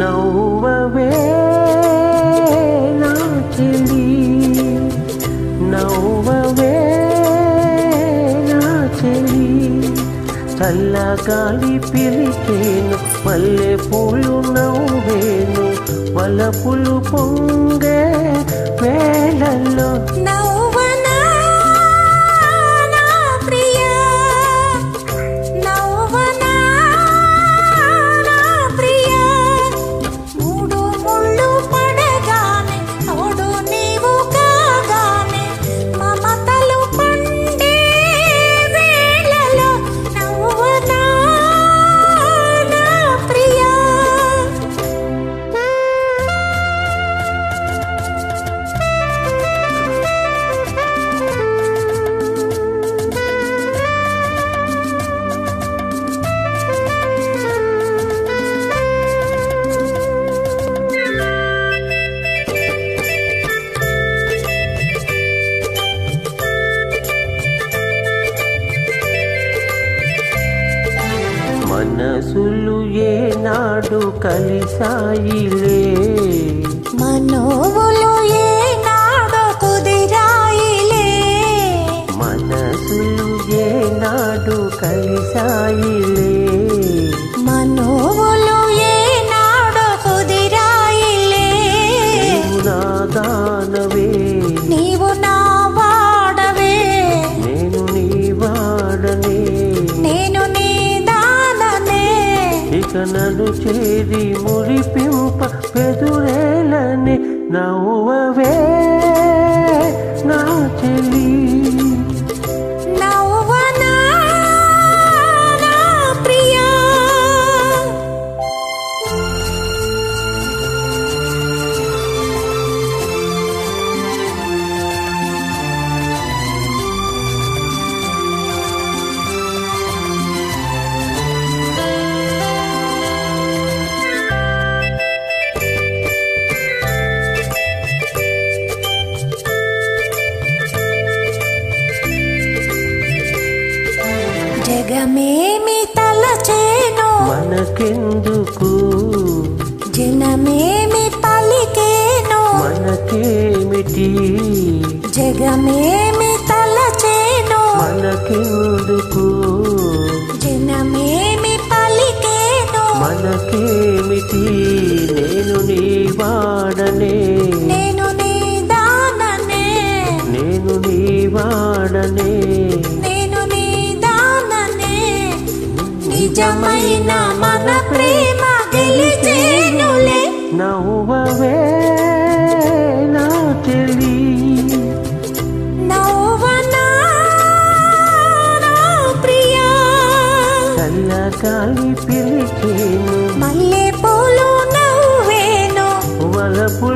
నవ్వవే నా చెలి, నవ్వవే నా చెలి. చల్లగాలి పిలిచేను, మల్లె పూలు నవ్వేను, వలపులు పొంగే వేళల్లో మనసులు ఏనాడు కలిసాయిలే, మనోవులు ఏనాడు కుదిరాయిలే, మనసులు ఏనాడు కలిసాయిలే, మనోవులు ఏనాడు కుదిరాయిలే. నీవు నా దానవే, నీవు నా వాడవే, నేను నీ వాడనే, నేను నీ ఇక నన్ను చేరి మురిపింప పెదురేలని. నవ్వవే నా చెలి, నవ్వనా నా ప్రియా. జగమేమి తలచేను మనకెందుకు, జనమేమి పలికేను మనకేమిటి, జగమేమి తలచేను మనకెందుకు, జనమేమి పలికేను మనకేమిటి. నేను నీ వాడనే, నేను నీ దాననే, నేను నీ వాడనే, నేను నీ దాననే. నిజమైన మన ప్రేమ గెలిచేనులే. నవ్వవే నా చెలి, నవ్వనా నా ప్రియా. చల్లగాలి పిలిచేను, మల్లె పూలు నవ్వేను, వలపు